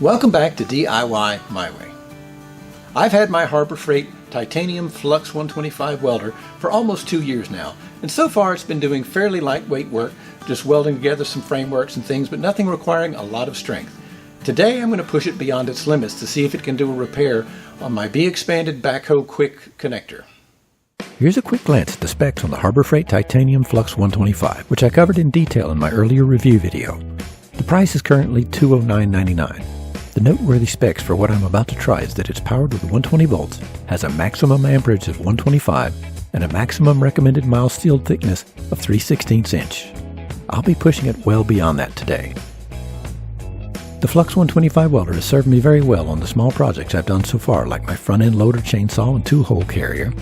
Welcome back to DIY My Way. I've had my Harbor Freight Titanium Flux125 welder for almost 2 years now, and so far it's been doing fairly lightweight work, just welding together some frameworks and things, but nothing requiring a lot of strength. Today I'm going to push it beyond its limits to see if it can do a repair on my BXpanded Backhoe Quick Connector. Here's a quick glance at the specs on the Harbor Freight Titanium Flux125, which I covered in detail in my earlier review video. The price is currently $209.99. The noteworthy specs for what I'm about to try is that it's powered with 120 volts, has a maximum amperage of 125, and a maximum recommended mild steel thickness of 3/16 inch. I'll be pushing it well beyond that today. The Flux125 welder has served me very well on the small projects I've done so far, like my front-end loader chainsaw and tool-hole carrier,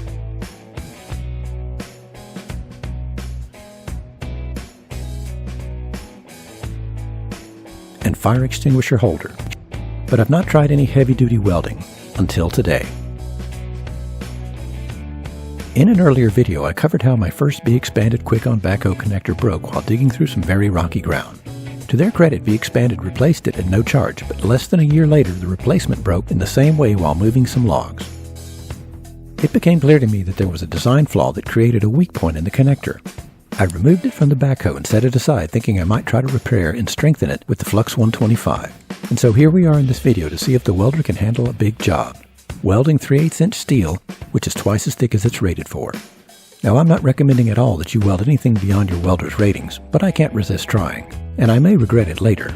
and fire extinguisher holder. But I've not tried any heavy-duty welding until today. In an earlier video, I covered how my first BXpanded Quick-On Backhoe Connector broke while digging through some very rocky ground. To their credit, BXpanded replaced it at no charge, but less than a year later, the replacement broke in the same way while moving some logs. It became clear to me that there was a design flaw that created a weak point in the connector. I removed it from the backhoe and set it aside, thinking I might try to repair and strengthen it with the Flux125. And so here we are in this video to see if the welder can handle a big job. Welding 3/8 inch steel, which is twice as thick as it's rated for. Now, I'm not recommending at all that you weld anything beyond your welder's ratings, but I can't resist trying, and I may regret it later.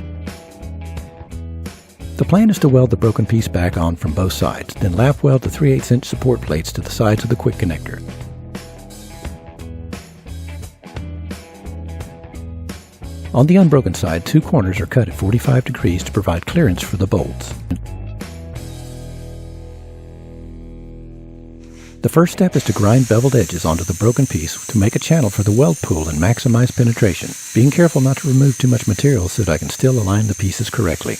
The plan is to weld the broken piece back on from both sides, then lap weld the 3/8 inch support plates to the sides of the quick connector. On the unbroken side, two corners are cut at 45 degrees to provide clearance for the bolts. The first step is to grind beveled edges onto the broken piece to make a channel for the weld pool and maximize penetration, being careful not to remove too much material so that I can still align the pieces correctly.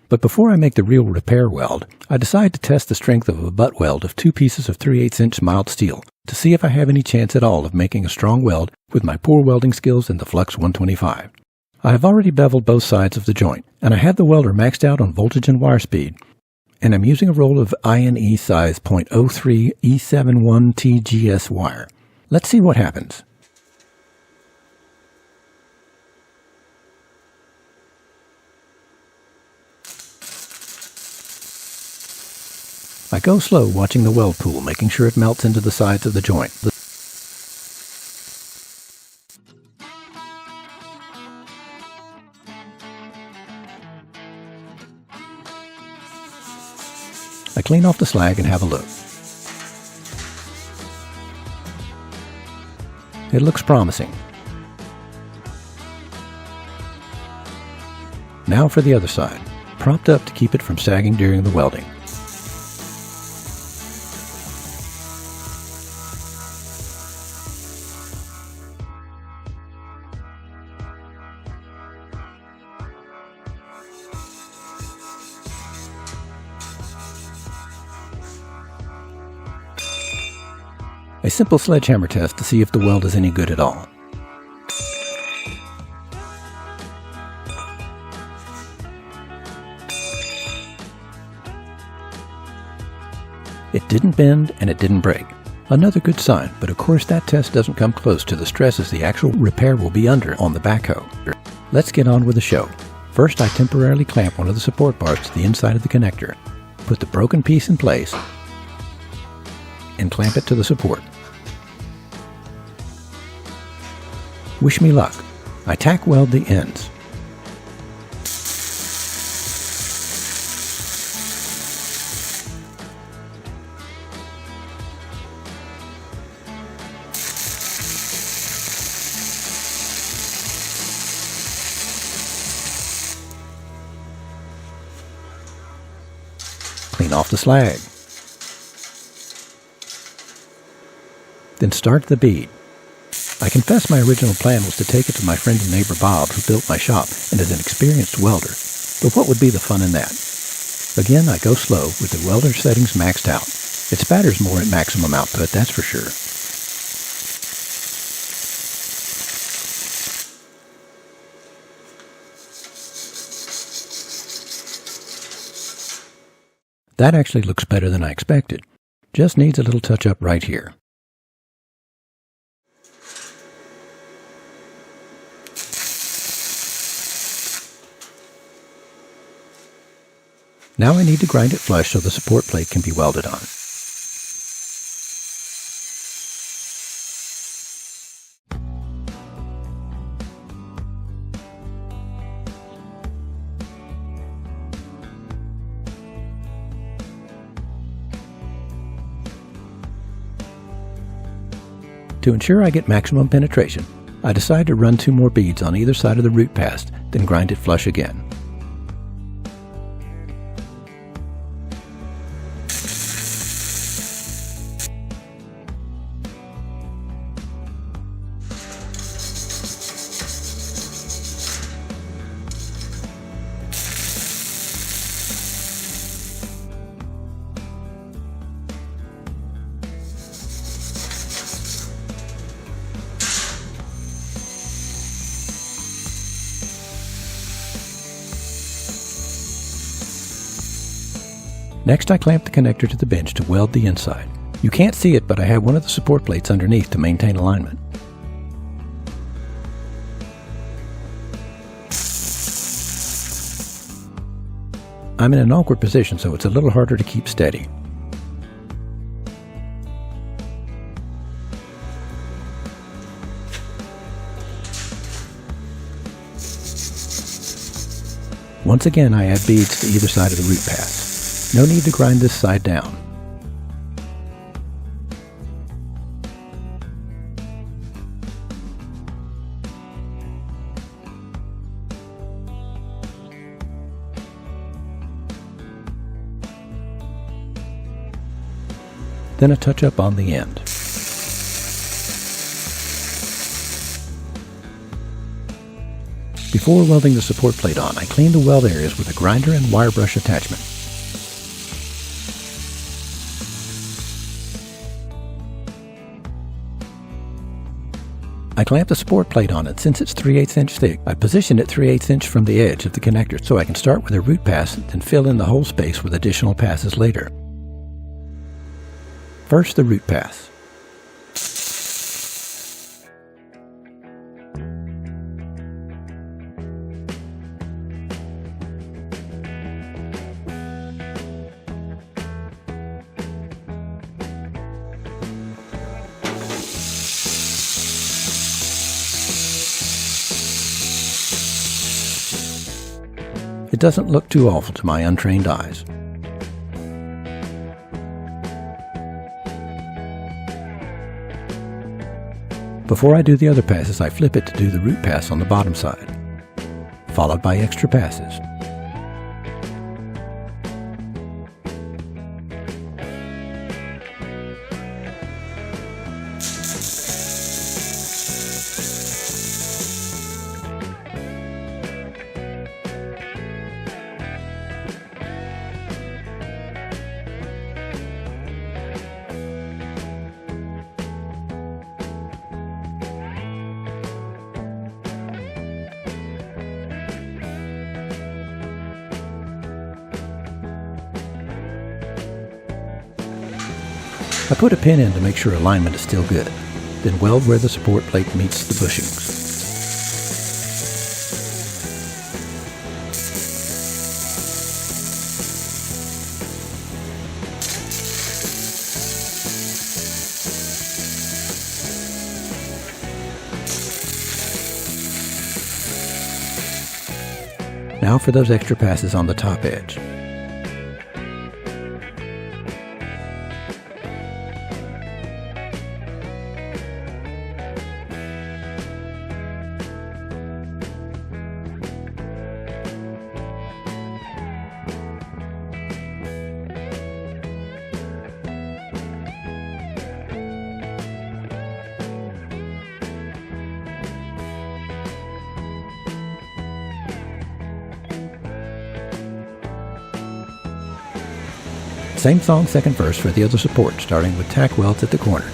But before I make the real repair weld, I decide to test the strength of a butt weld of two pieces of 3/8 inch mild steel to see if I have any chance at all of making a strong weld with my poor welding skills in the Flux125. I have already beveled both sides of the joint, and I have the welder maxed out on voltage and wire speed, and I'm using a roll of INE size .03 E71 TGS wire. Let's see what happens. I go slow watching the weld pool, making sure it melts into the sides of the joint. I clean off the slag and have a look. It looks promising. Now for the other side, propped up to keep it from sagging during the welding. A simple sledgehammer test to see if the weld is any good at all. It didn't bend and it didn't break. Another good sign, but of course that test doesn't come close to the stresses the actual repair will be under on the backhoe. Let's get on with the show. First, I temporarily clamp one of the support bars to the inside of the connector, put the broken piece in place, and clamp it to the support. Wish me luck. I tack weld the ends. Clean off the slag. Then start the bead. I confess my original plan was to take it to my friend and neighbor Bob, who built my shop and is an experienced welder. But what would be the fun in that? Again, I go slow with the welder settings maxed out. It spatters more at maximum output, that's for sure. That actually looks better than I expected. Just needs a little touch-up right here. Now I need to grind it flush so the support plate can be welded on. To ensure I get maximum penetration, I decide to run 2 more beads on either side of the root pass, then grind it flush again. Next, I clamp the connector to the bench to weld the inside. You can't see it, but I have one of the support plates underneath to maintain alignment. I'm in an awkward position, so it's a little harder to keep steady. Once again, I add beads to either side of the root pass. No need to grind this side down. Then a touch-up on the end. Before welding the support plate on, I clean the weld areas with a grinder and wire brush attachment. I clamp the support plate on it. Since it's 3/8 inch thick, I position it 3/8 inch from the edge of the connector so I can start with a root pass and fill in the whole space with additional passes later. First, the root pass. It doesn't look too awful to my untrained eyes. Before I do the other passes, I flip it to do the root pass on the bottom side, followed by extra passes. I put a pin in to make sure alignment is still good, then weld where the support plate meets the bushings. Now for those extra passes on the top edge. same thong second first for the other support, starting with tack welds at the corners.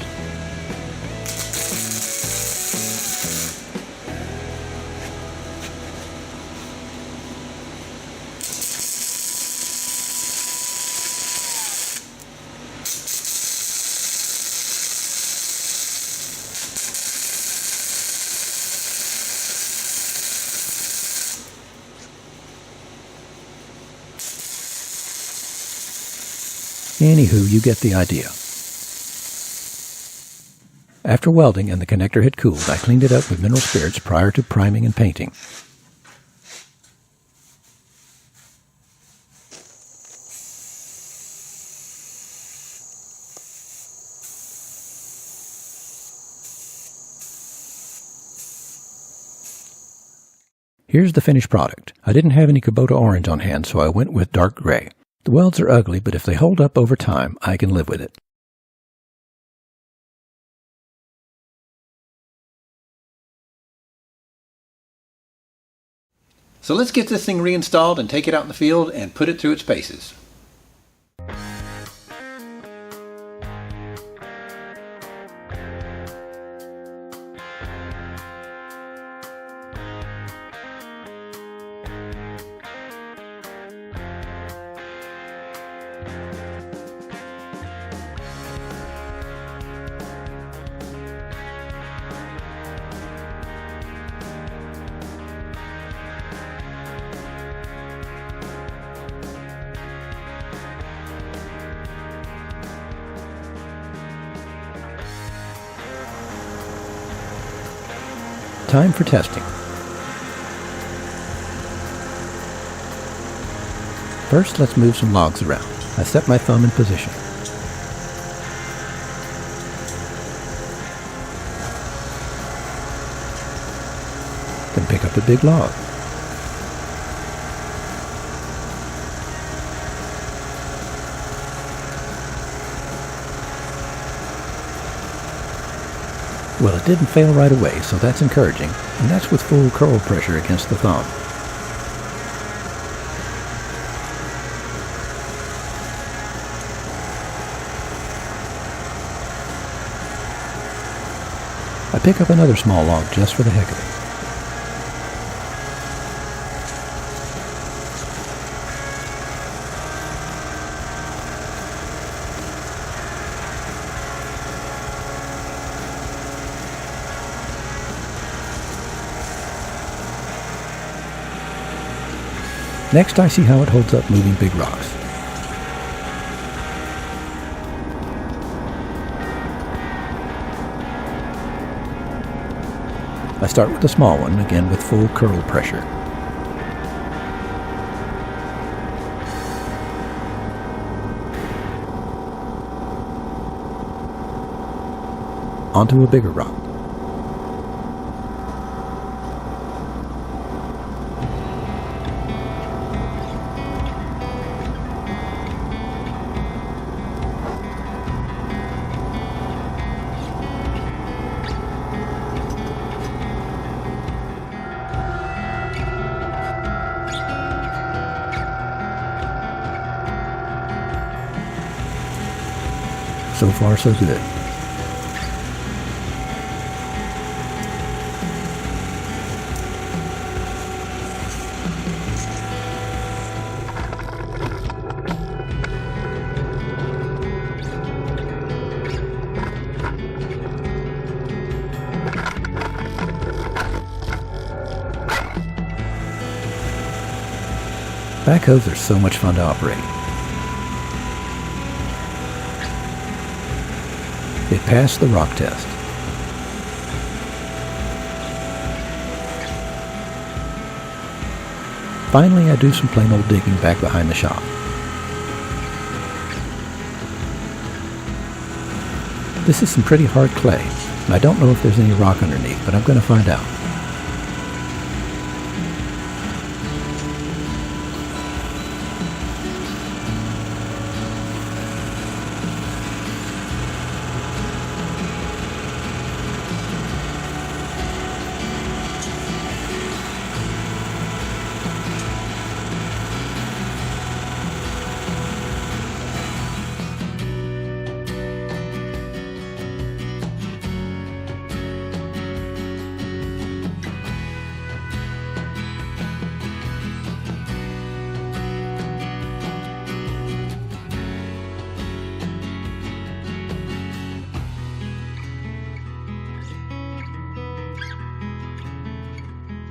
Anywho, you get the idea. After welding and the connector had cooled, I cleaned it up with mineral spirits prior to priming and painting. Here's the finished product. I didn't have any Kubota orange on hand, so I went with dark gray. The welds are ugly, but if they hold up over time, I can live with it. So let's get this thing reinstalled and take it out in the field and put it through its paces. Time for testing. First, let's move some logs around. I set my thumb in position. Then pick up a big log. Well, it didn't fail right away, so that's encouraging, and that's with full curl pressure against the thumb. I pick up another small log just for the heck of it. Next, I see how it holds up moving big rocks. I start with the small one, again with full curl pressure. Onto a bigger rock. So far, so good. Backhoes are so much fun to operate. It passed the rock test. Finally, I do some plain old digging back behind the shop. This is some pretty hard clay, and I don't know if there's any rock underneath, but I'm going to find out.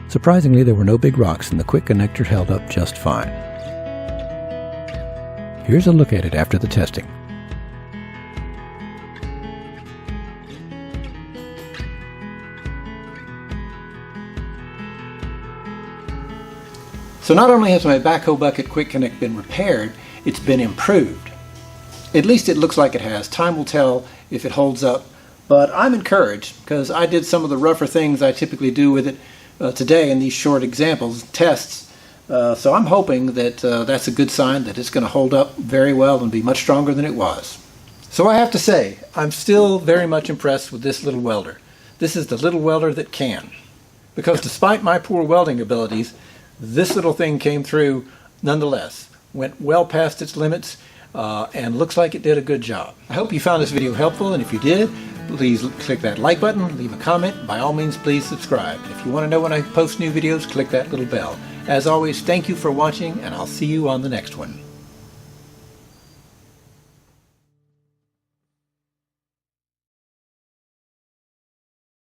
Surprisingly, there were no big rocks and the quick connector held up just fine. Here's a look at it after the testing. So not only has my backhoe bucket quick connect been repaired, it's been improved. At least it looks like it has. Time will tell if it holds up, but I'm encouraged because I did some of the rougher things I typically do with it today in these short examples, tests. So I'm hoping that that's a good sign that it's going to hold up very well and be much stronger than it was. So I have to say, I'm still very much impressed with this little welder. This is the little welder that can. Because despite my poor welding abilities, this little thing came through nonetheless. Went well past its limits and looks like it did a good job. I hope you found this video helpful, and if you did, please click that like button, leave a comment. By all means, please subscribe. If you want to know when I post new videos, click that little bell. As always, thank you for watching, and I'll see you on the next one.